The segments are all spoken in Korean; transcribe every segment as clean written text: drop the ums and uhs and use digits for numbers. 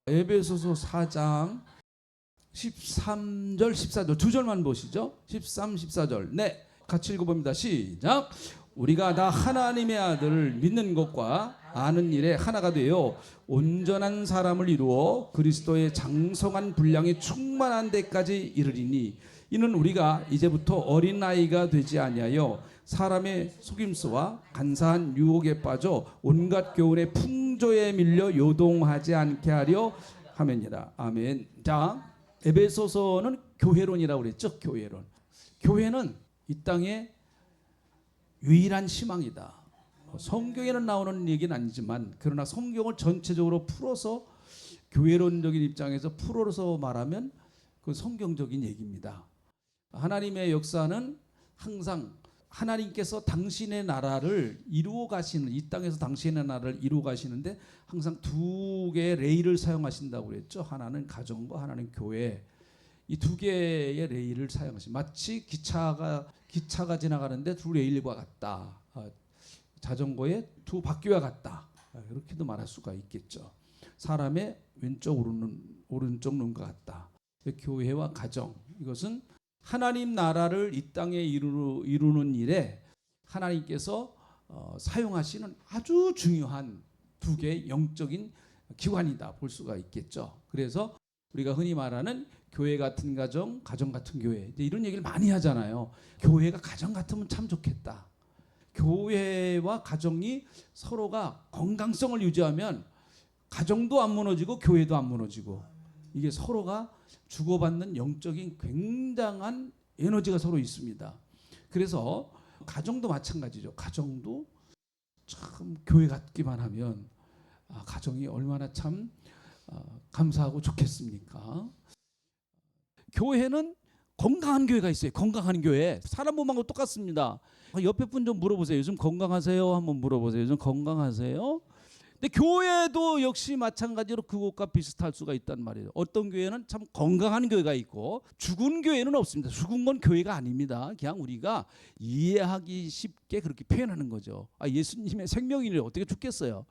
에베소서 4장 13절 14절 두 절만 보시죠. 13, 14절. 네, 같이 읽어봅니다. 시작. 우리가 다 하나님의 아들을 믿는 것과 아는 일에 하나가 되어 온전한 사람을 이루어 그리스도의 장성한 분량이 충만한 데까지 이르리니 이는 우리가 이제부터 어린아이가 되지 아니하여 사람의 속임수와 간사한 유혹에 빠져 온갖 교훈의 풍조에 밀려 요동하지 않게 하려 함이니라. 아멘. 자, 에베소서는 교회론이라고 그랬죠. 교회론. 교회는 이 땅에 유일한 희망이다. 성경에는 나오는 얘기는 아니지만 그러나 성경을 전체적으로 풀어서 교회론적인 입장에서 풀어서 말하면 그 성경적인 얘기입니다. 하나님의 역사는 항상 하나님께서 당신의 나라를 이루어 가시는, 이 땅에서 당신의 나라를 이루어 가시는데 항상 두 개의 레일을 사용하신다고 그랬죠. 하나는 가정과 하나는 교회. 이 두 개의 레일을 사용하십니다. 마치 기차가 지나가는데 두 레일과 같다. 자전거의 두 바퀴와 같다. 이렇게도 말할 수가 있겠죠. 사람의 왼쪽 오른쪽 눈과 같다. 교회와 가정, 이것은 하나님 나라를 이 땅에 이루는 일에 하나님께서 사용하시는 아주 중요한 두 개의 영적인 기관이다 볼 수가 있겠죠. 그래서 우리가 흔히 말하는 교회 같은 가정, 가정 같은 교회, 이런 얘기를 많이 하잖아요. 교회가 가정 같으면 참 좋겠다. 교회와 가정이 서로가 건강성을 유지하면 가정도 안 무너지고 교회도 안 무너지고, 이게 서로가 주고받는 영적인 굉장한 에너지가 서로 있습니다. 그래서 가정도 마찬가지죠. 가정도 참 교회 같기만 하면 가정이 얼마나 참 감사하고 좋겠습니까? 교회는 건강한 교회가 있어요. 건강한 교회. 사람 몸하고 똑같습니다. 옆에 분 좀 물어보세요. 요즘 건강하세요? 한번 물어보세요. 요즘 건강하세요? 근데 교회도 역시 마찬가지로 그것과 비슷할 수가 있단 말이에요. 어떤 교회는 참 건강한 교회가 있고 죽은 교회는 없습니다. 죽은 건 교회가 아닙니다. 그냥 우리가 이해하기 쉽게 그렇게 표현하는 거죠. 예수님의 생명이래 어떻게 죽겠어요?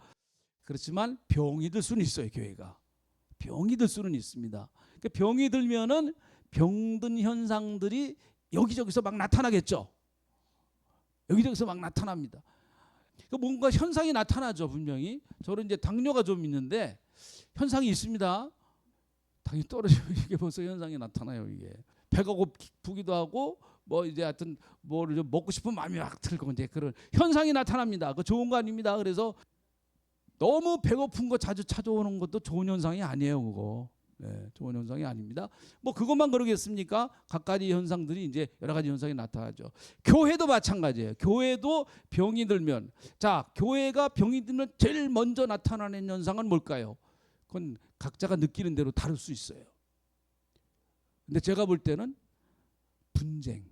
그렇지만 병이 들 수는 있어요. 교회가 병이 들 수는 있습니다. 그러니까 병이 들면은 병든 현상들이 여기저기서 막 나타나겠죠. 여기저기서 막 나타납니다. 뭔가 현상이 나타나죠. 분명히 저는 이제 당뇨가 좀 있는데 현상이 있습니다. 당이 떨어지면 이게 벌써 현상이 나타나요. 이게 배가 고프기도 하고 뭐 이제 하여튼 뭐를 좀 먹고 싶은 마음이 막 들고 이제 그런 현상이 나타납니다. 그 좋은 거 아닙니다. 그래서 너무 배고픈 거 자주 찾아오는 것도 좋은 현상이 아니에요. 그거. 네, 좋은 현상이 아닙니다. 뭐 그것만 그러겠습니까? 각가지 현상들이 이제 여러 가지 현상이 나타나죠. 교회도 마찬가지예요. 교회도 병이 들면, 자, 교회가 병이 들면 제일 먼저 나타나는 현상은 뭘까요? 그건 각자가 느끼는 대로 다를 수 있어요. 근데 제가 볼 때는 분쟁이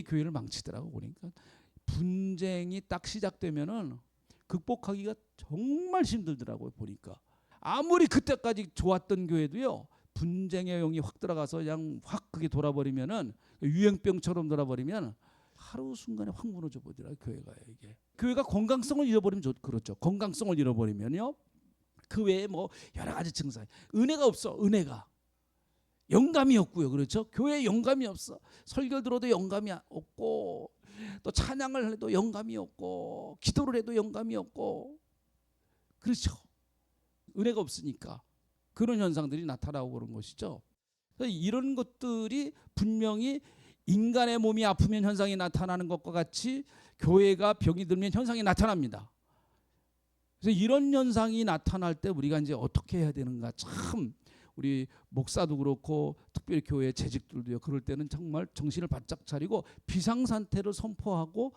교회를 망치더라고. 보니까 분쟁이 딱 시작되면은 극복하기가 정말 힘들더라고요. 보니까 아무리 그때까지 좋았던 교회도요, 분쟁의 영이 확 들어가서 그냥 확 그게 돌아버리면은 유행병처럼 돌아버리면 하루 순간에 확 무너져 버리더라고요. 교회가 이게 교회가 건강성을 잃어버리면 그렇죠. 건강성을 잃어버리면요, 그 외에 뭐 여러 가지 증상, 은혜가 없어. 은혜가 영감이 없고요. 그렇죠. 교회에 영감이 없어. 설교 들어도 영감이 없고, 또 찬양을 해도 영감이 없고, 기도를 해도 영감이 없고, 그렇죠. 은혜가 없으니까 그런 현상들이 나타나고 그런 것이죠. 이런 것들이 분명히 인간의 몸이 아프면 현상이 나타나는 것과 같이 교회가 병이 들면 현상이 나타납니다. 그래서 이런 현상이 나타날 때 우리가 이제 어떻게 해야 되는가, 참 우리 목사도 그렇고 특별히 교회 재직들도요, 그럴 때는 정말 정신을 바짝 차리고 비상상태를 선포하고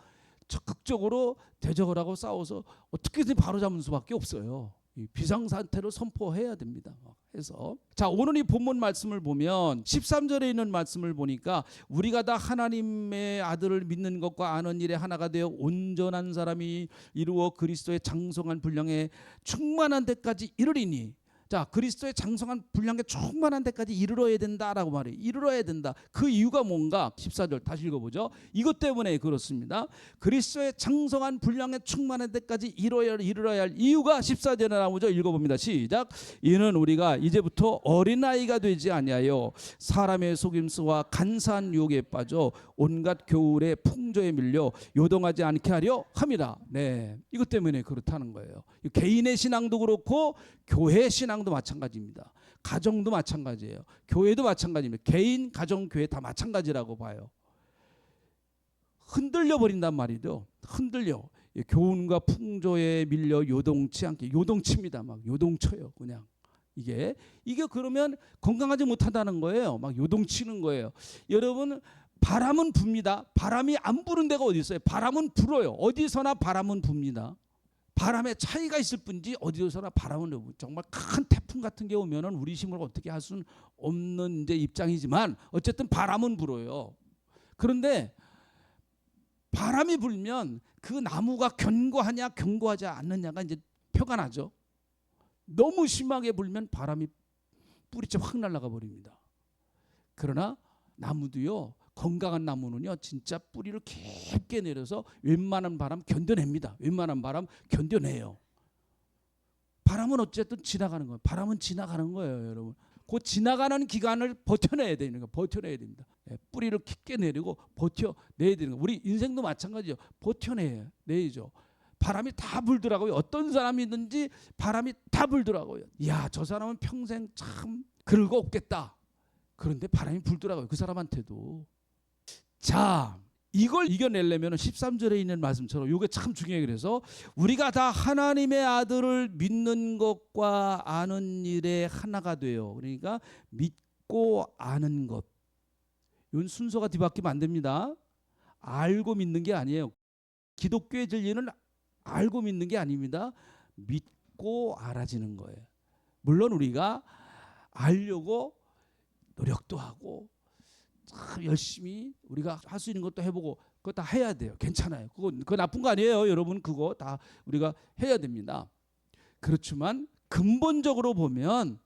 적극적으로 대적을 하고 싸워서 어떻게든 바로잡는 수밖에 없어요. 이 비상상태를 선포해야 됩니다. 해서 자, 오늘 이 본문 말씀을 보면 13절에 있는 말씀을 보니까 우리가 다 하나님의 아들을 믿는 것과 아는 일에 하나가 되어 온전한 사람이 이루어 그리스도의 장성한 분량에 충만한 데까지 이르리니, 자, 그리스도의 장성한 분량에 충만한 데까지 이르러야 된다라고 말해요. 이르러야 된다. 그 이유가 뭔가? 14절 다시 읽어보죠. 이것 때문에 그렇습니다. 그리스도의 장성한 분량에 충만한 데까지 이르러야 할 이유가 14절에 나오죠. 읽어봅니다. 시작. 이는 우리가 이제부터 어린아이가 되지 아니하여 사람의 속임수와 간사한 유혹에 빠져 온갖 교울의 풍조에 밀려 요동하지 않게 하려 함이라. 네, 이것 때문에 그렇다는 거예요. 개인의 신앙도 그렇고 교회 신앙도 마찬가지입니다. 가정도 마찬가지예요. 교회도 마찬가지입니다. 개인, 가정, 교회 다 마찬가지라고 봐요. 흔들려 버린단 말이죠. 흔들려. 교훈과 풍조에 밀려 요동치 않게. 요동칩니다. 막 요동쳐요. 그냥. 이게 그러면 건강하지 못하다는 거예요. 막 요동치는 거예요. 여러분, 바람은 붑니다. 바람이 안 부는 데가 어디 있어요? 바람은 불어요. 어디서나 바람은 붑니다. 바람의 차이가 있을 뿐이지 어디서나 바람은, 정말 큰 태풍 같은 게 오면은 우리 힘으로 어떻게 할 수는 없는 이제 입장이지만 어쨌든 바람은 불어요. 그런데 바람이 불면 그 나무가 견고하냐 견고하지 않느냐가 이제 표가 나죠. 너무 심하게 불면 바람이 뿌리째 확 날아가 버립니다. 그러나 나무도요, 건강한 나무는요 진짜 뿌리를 깊게 내려서 웬만한 바람 견뎌냅니다. 웬만한 바람 견뎌내요. 바람은 어쨌든 지나가는 거예요. 바람은 지나가는 거예요, 여러분. 그 지나가는 기간을 버텨내야 되는 거예요. 버텨내야 됩니다. 뿌리를 깊게 내리고 버텨내야 되는 거예요. 우리 인생도 마찬가지죠. 버텨내야죠. 바람이 다 불더라고요. 어떤 사람이든지 바람이 다 불더라고요. 이야, 저 사람은 평생 참 그러고 없겠다. 그런데 바람이 불더라고요. 그 사람한테도. 자, 이걸 이겨내려면 13절에 있는 말씀처럼 이게 참 중요해요. 그래서 우리가 다 하나님의 아들을 믿는 것과 아는 일에 하나가 돼요. 그러니까 믿고 아는 것. 이건 순서가 뒤바뀌면 안 됩니다. 알고 믿는 게 아니에요. 기독교의 진리는 알고 믿는 게 아닙니다. 믿고 알아지는 거예요. 물론 우리가 알려고 노력도 하고 열심히 우리가 할 수 있는 것도 해보고 그거 다 해야 돼요. 괜찮아요. 그거 나쁜 거 아니에요. 여러분, 그거 다 우리가 해야 됩니다. 그렇지만 근본적으로 보면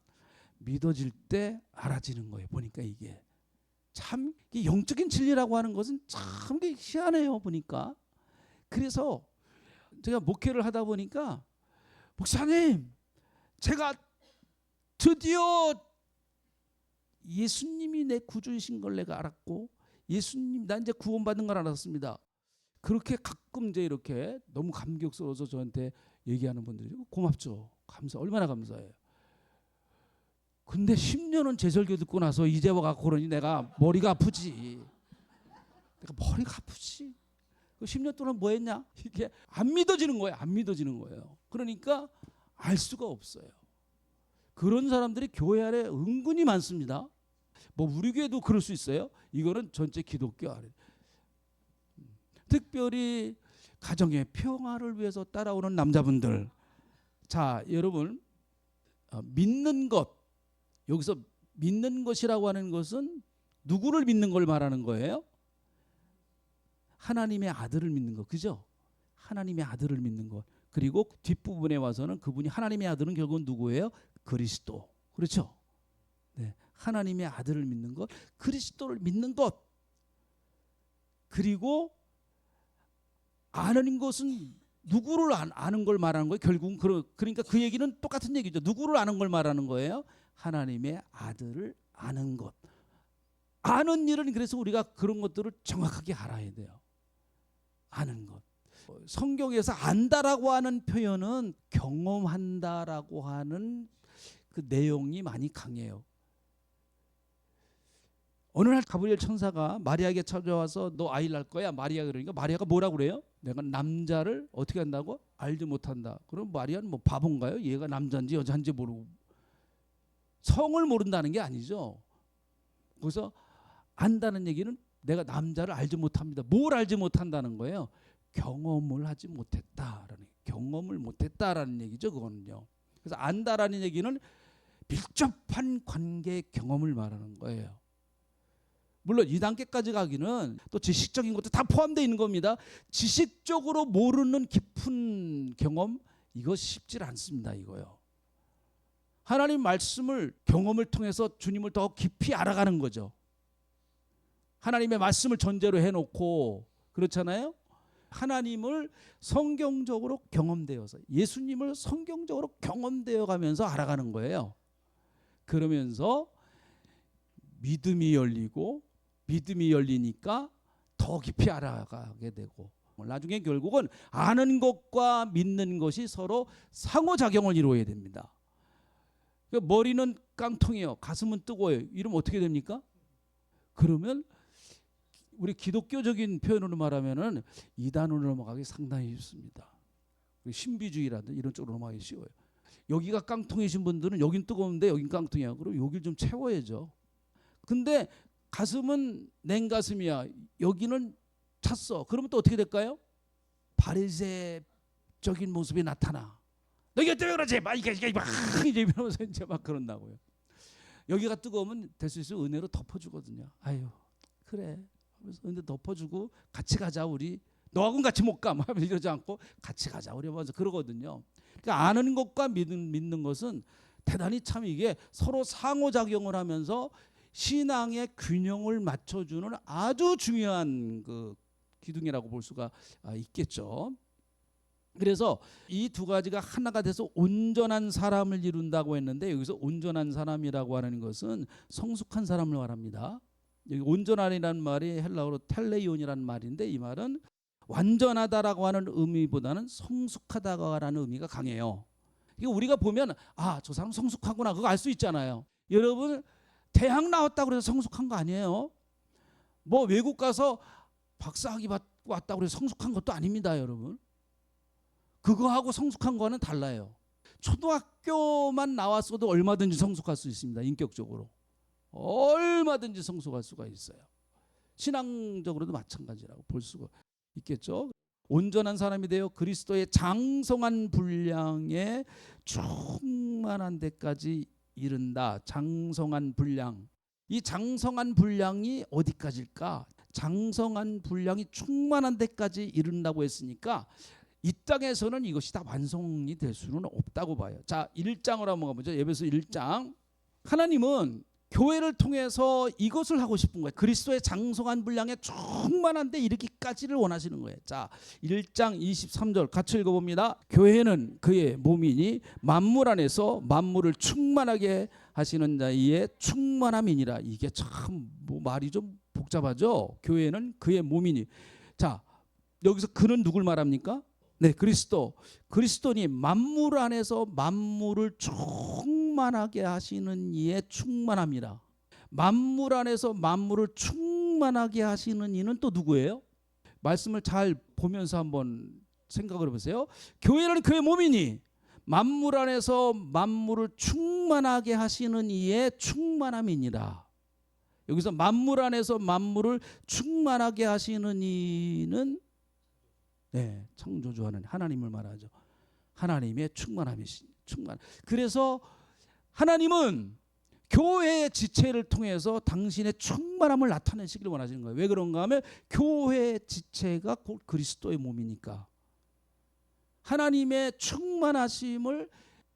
믿어질 때 알아지는 거예요. 보니까 이게 참 영적인 진리라고 하는 것은 참 희한해요. 보니까. 그래서 제가 목회를 하다 보니까, 목사님, 제가 드디어 예수님이 내 구주이신 걸 내가 알았고, 예수님, 나 이제 구원받은 걸 알았습니다. 그렇게 가끔 이제 이렇게 너무 감격스러워서 저한테 얘기하는 분들이 고맙죠. 얼마나 감사해요. 근데 10년은 제 설교 듣고 나서 이제 와갖고 그러니 내가 머리가 아프지. 그 10년 동안 뭐 했냐? 이게 안 믿어지는 거예요. 안 믿어지는 거예요. 그러니까 알 수가 없어요. 그런 사람들이 교회 안에 은근히 많습니다. 뭐 우리 교회도 그럴 수 있어요. 이거는 전체 기독교 안에. 특별히 가정의 평화를 위해서 따라오는 남자분들. 자, 여러분, 믿는 것, 여기서 믿는 것이라고 하는 것은 누구를 믿는 걸 말하는 거예요? 하나님의 아들을 믿는 것, 그죠? 하나님의 아들을 믿는 것. 그리고 뒷부분에 와서는 그분이, 하나님의 아들은 결국은 누구예요? 그리스도. 그렇죠? 네, 하나님의 아들을 믿는 것, 그리스도를 믿는 것. 그리고 아는 것은 누구를 아는 걸 말하는 거예요? 결국은 그러니까 그 얘기는 똑같은 얘기죠. 누구를 아는 걸 말하는 거예요? 하나님의 아들을 아는 것. 아는 일은, 그래서 우리가 그런 것들을 정확하게 알아야 돼요. 아는 것. 성경에서 안다라고 하는 표현은 경험한다라고 하는 그 내용이 많이 강해요. 어느 날 가브리엘 천사가 마리아에게 찾아와서 너 아이 낳을 거야, 마리아. 그러니까 마리아가 뭐라고 그래요? 내가 남자를 어떻게 한다고? 알지 못한다. 그럼 마리아는 뭐 바본가요? 얘가 남자인지 여자인지 모르고. 성을 모른다는 게 아니죠. 그래서 안다는 얘기는 내가 남자를 알지 못합니다. 뭘 알지 못한다는 거예요? 경험을 하지 못했다라는, 경험을 못했다라는 얘기죠. 그거는요. 그래서 안다라는 얘기는 밀접한 관계 경험을 말하는 거예요. 물론 이 단계까지 가기는 또 지식적인 것도 다 포함되어 있는 겁니다. 지식적으로 모르는 깊은 경험, 이거 쉽지 않습니다. 이거요. 하나님 말씀을 경험을 통해서 주님을 더 깊이 알아가는 거죠. 하나님의 말씀을 전제로 해놓고 그렇잖아요. 하나님을 성경적으로 경험되어서 예수님을 성경적으로 경험되어 가면서 알아가는 거예요. 그러면서 믿음이 열리고 믿음이 열리니까 더 깊이 알아가게 되고 나중에 결국은 아는 것과 믿는 것이 서로 상호작용을 이루어야 됩니다. 머리는 깡통이요, 가슴은 뜨거워요. 이러면 어떻게 됩니까? 그러면 우리 기독교적인 표현으로 말하면은 이단으로 넘어가기 상당히 쉽습니다. 신비주의라든지 이런 쪽으로 넘어가기 쉬워요. 여기가 깡통이신 분들은 여긴 뜨거운데 여긴 깡통이야. 그럼 여기를 좀 채워야죠. 근데 가슴은 냉가슴이야. 여기는 찼어. 그러면 또 어떻게 될까요? 바리새적인 모습이 나타나. 너희가 때문에 그러지? 막 이게 이러면서 이제 막 그런다고요. 여기가 뜨거우면 될 수 있으면 은혜로 덮어주거든요. 아유 그래. 그래서 은혜 덮어주고 같이 가자 우리. 너하고는 같이 못 가. 하면서 이러지 않고 같이 가자 우리 먼저 그러거든요. 그러니까 아는 것과 믿는 것은 대단히 참 이게 서로 상호작용을 하면서 신앙의 균형을 맞춰주는 아주 중요한 그 기둥이라고 볼 수가 있겠죠. 그래서 이 두 가지가 하나가 돼서 온전한 사람을 이룬다고 했는데 여기서 온전한 사람이라고 하는 것은 성숙한 사람을 말합니다. 여기 온전한이라는 말이 헬라어로 텔레이온이라는 말인데 이 말은 완전하다라고 하는 의미보다는 성숙하다고 하는 의미가 강해요. 이거 우리가 보면 저 사람 성숙하구나 그거 알 수 있잖아요. 여러분 대학 나왔다고 해서 성숙한 거 아니에요. 뭐 외국 가서 박사학위 받고 왔다고 해서 성숙한 것도 아닙니다, 여러분. 그거하고 성숙한 거는 달라요. 초등학교만 나왔어도 얼마든지 성숙할 수 있습니다. 인격적으로. 얼마든지 성숙할 수가 있어요. 신앙적으로도 마찬가지라고 볼 수가 있겠죠. 온전한 사람이 되어 그리스도의 장성한 분량에 충만한 데까지 이른다. 장성한 분량. 이 장성한 분량이 어디까지일까? 장성한 분량이 충만한 데까지 이른다고 했으니까 이 땅에서는 이것이 다 완성이 될 수는 없다고 봐요. 자, 1장으로 한번 가보죠. 에베소 1장. 하나님은 교회를 통해서 이것을 하고 싶은 거예요. 그리스도의 장성한 분량에 충만한 데 이르기까지를 원하시는 거예요. 자, 1장 23절 같이 읽어봅니다. 교회는 그의 몸이니 만물 안에서 만물을 충만하게 하시는 자의 충만함이니라. 이게 참 뭐 말이 좀 복잡하죠. 교회는 그의 몸이니. 자, 여기서 그는 누굴 말합니까? 네, 그리스도니 만물 안에서 만물을 충만하게 하시는 이의 충만함이라. 만물 안에서 만물을 충만하게 하시는 이는 또 누구예요? 말씀을 잘 보면서 한번 생각을 해보세요. 교회는 그의 몸이니 만물 안에서 만물을 충만하게 하시는 이의 충만함이니라. 여기서 만물 안에서 만물을 충만하게 하시는 이는 창조주하는 하나님을 말하죠. 하나님의 충만함이신 충만. 그래서 하나님은 교회의 지체를 통해서 당신의 충만함을 나타내시기를 원하시는 거예요. 왜 그런가 하면 교회의 지체가 곧 그리스도의 몸이니까. 하나님의 충만하심을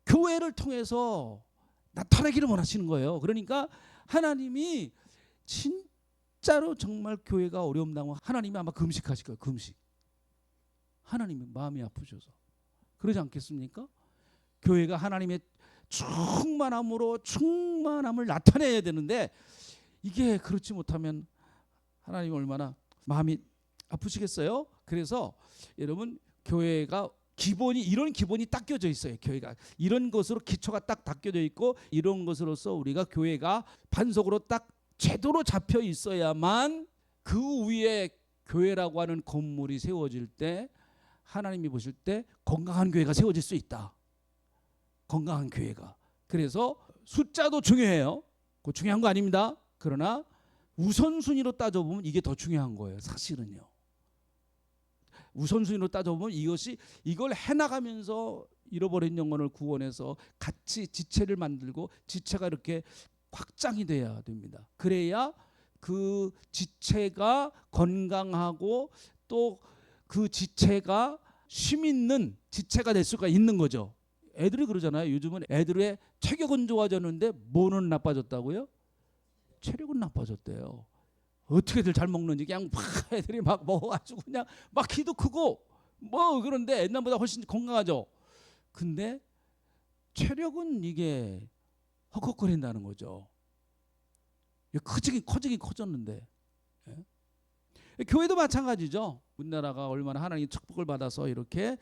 교회를 통해서 나타내기를 원하시는 거예요. 그러니까 하나님이 진짜로 정말 교회가 어려움 당하면 하나님이 아마 금식하실 거예요. 금식. 하나님이 마음이 아프셔서 그러지 않겠습니까? 교회가 하나님의 충만함으로 충만함을 나타내야 되는데 이게 그렇지 못하면 하나님 얼마나 마음이 아프시겠어요? 그래서 여러분 교회가 기본이 이런 기본이 딱 껴져 있어요. 교회가 이런 것으로 기초가 딱 닦여져 있고 이런 것으로서 우리가 교회가 반석으로 딱 제대로 잡혀 있어야만 그 위에 교회라고 하는 건물이 세워질 때 하나님이 보실 때 건강한 교회가 세워질 수 있다. 건강한 교회가. 그래서 숫자도 중요해요. 그거 중요한 거 아닙니다. 그러나 우선순위로 따져보면 이게 더 중요한 거예요. 사실은요. 우선순위로 따져보면 이걸 해나가면서 잃어버린 영혼을 구원해서 같이 지체를 만들고 지체가 이렇게 확장이 돼야 됩니다. 그래야 그 지체가 건강하고 또 그 지체가 쉼 있는 지체가 될 수가 있는 거죠. 애들이 그러잖아요. 요즘은 애들의 체격은 좋아졌는데 뭐는 나빠졌다고요? 체력은 나빠졌대요. 어떻게들 잘 먹는지 그냥 막 애들이 막 먹어가지고 그냥 막 키도 크고 뭐 그런데 옛날보다 훨씬 건강하죠. 근데 체력은 이게 헉헉거린다는 거죠. 커지긴 커졌는데. 예? 교회도 마찬가지죠. 우리나라가 얼마나 하나님의 축복을 받아서 이렇게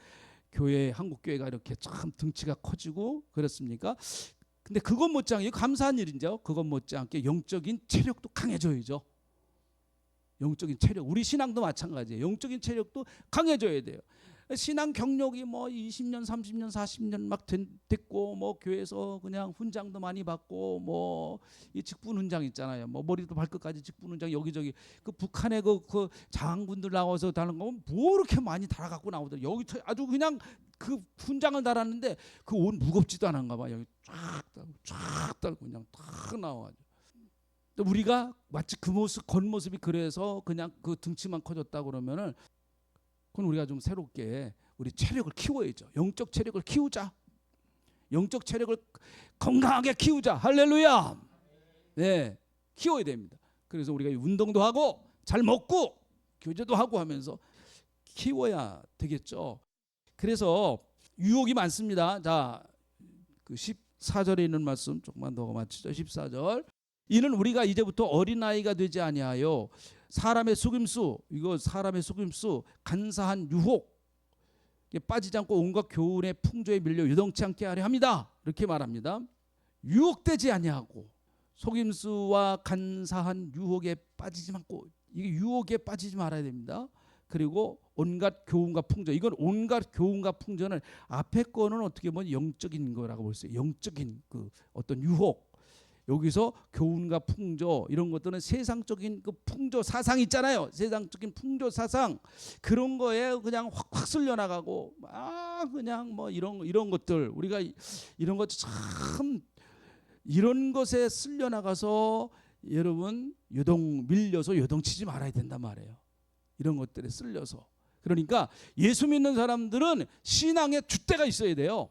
교회 한국 교회가 이렇게 참 등치가 커지고 그렇습니까? 근데 그것 못지않게 감사한 일이죠. 그것 못지않게 영적인 체력도 강해져야죠. 영적인 체력, 우리 신앙도 마찬가지예요. 영적인 체력도 강해져야 돼요. 신앙 경력이 뭐 20년, 30년, 40년 막 됐고 뭐 교회에서 그냥 훈장도 많이 받고 뭐 이 직분 훈장 있잖아요. 뭐 머리도 발끝까지 직분 훈장 여기저기 그 북한의 그 장군들 나와서 다는 거면 뭐 이렇게 많이 달아갖고 나오더라. 여기 아주 그냥 그 훈장을 달았는데 그 옷 무겁지도 않은가 봐. 여기 쫙 달고 그냥 탁 나와가지고. 우리가 마치 그 모습 겉모습이 그래서 그냥 그 등치만 커졌다 그러면은 그건 우리가 좀 새롭게 우리 체력을 키워야죠. 영적 체력을 키우자. 영적 체력을 건강하게 키우자. 할렐루야. 네, 키워야 됩니다. 그래서 우리가 운동도 하고 잘 먹고 교제도 하고 하면서 키워야 되겠죠. 그래서 유혹이 많습니다. 자, 그 14절에 있는 말씀 조금만 더 맞추죠. 14절. 이는 우리가 이제부터 어린아이가 되지 아니하여 사람의 속임수, 이거 사람의 속임수, 간사한 유혹 빠지지 않고 온갖 교훈의 풍조에 밀려 유동치 않게 하려 합니다. 이렇게 말합니다. 유혹되지 아니하고 속임수와 간사한 유혹에 빠지지 않고, 이게 유혹에 빠지지 말아야 됩니다. 그리고 온갖 교훈과 풍조, 이건 온갖 교훈과 풍조는 앞에 거는 어떻게 보면 영적인 거라고 볼 수 있어요. 영적인 그 어떤 유혹. 여기서 교훈과 풍조 이런 것들은 세상적인 그 풍조 사상 있잖아요. 세상적인 풍조 사상 그런 거에 그냥 확확 쓸려나가고 막 그냥 뭐 이런 것들 우리가 이런 것 참 이런 것에 쓸려나가서 여러분 밀려서 요동치지 말아야 된단 말이에요. 이런 것들에 쓸려서. 그러니까 예수 믿는 사람들은 신앙의 줏대가 있어야 돼요.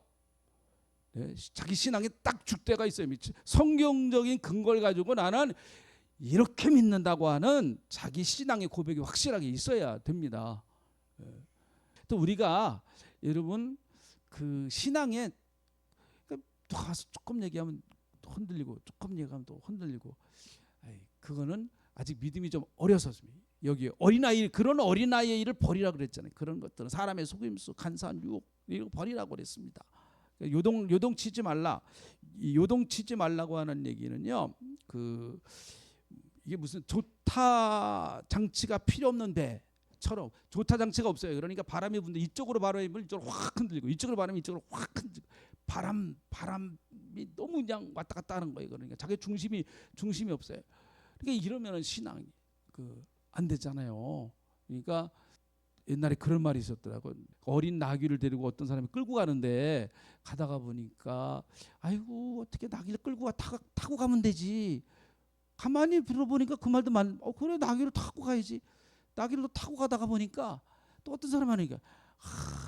네, 자기 신앙에 딱 줏대가 있어요. 성경적인 근거를 가지고 나는 이렇게 믿는다고 하는 자기 신앙의 고백이 확실하게 있어야 됩니다. 또 우리가 여러분 그 신앙에 또 가서 조금 얘기하면 흔들리고 조금 얘기하면 또 흔들리고 그거는 아직 믿음이 좀 어려서 여기 어린아이 그런 어린아이의 일을 버리라 그랬잖아요. 그런 것들은 사람의 속임수 간사한 유혹 이거 버리라고 그랬습니다. 요동치지 말라. 이 요동치지 말라고 하는 얘기는요. 그 이게 무슨 조타 장치가 필요 없는 배처럼 조타 장치가 없어요. 그러니까 바람이 부는데 이쪽으로 바람이 불면 이쪽으로 확 흔들리고 이쪽으로 바람이 이쪽으로 확 흔들리고 바람이 너무 그냥 왔다 갔다 하는 거예요. 그러니까 자기 중심이 없어요. 그러니까 이러면은 신앙이 안 되잖아요. 그러니까 옛날에 그런 말이 있었더라고. 어린 나귀를 데리고 어떤 사람이 끌고 가는데 가다가 보니까 아이고 어떻게 나귀를 끌고 타고 가면 되지. 가만히 들어보니까 그 말도 그래 나귀를 타고 가야지. 나귀를 타고 가다가 보니까 또 어떤 사람 하니까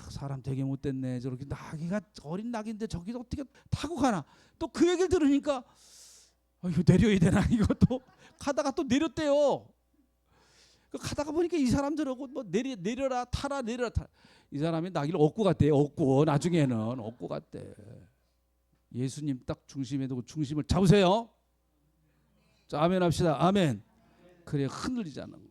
사람 되게 못됐네. 저렇게 나귀가 어린 나귀인데 저기서 어떻게 타고 가나. 또 그 얘기를 들으니까 이거 내려야 되나 이것도 가다가 또 내렸대요. 가다가 보니까 이 사람들하고 뭐 내려라 타라. 이 사람이 나귀를 얻고 갔대요. 나중에는 얻고 갔대. 예수님 딱 중심에 두고 중심을 잡으세요. 자, 아멘 합시다. 아멘. 그래 흔들리지 않는 거.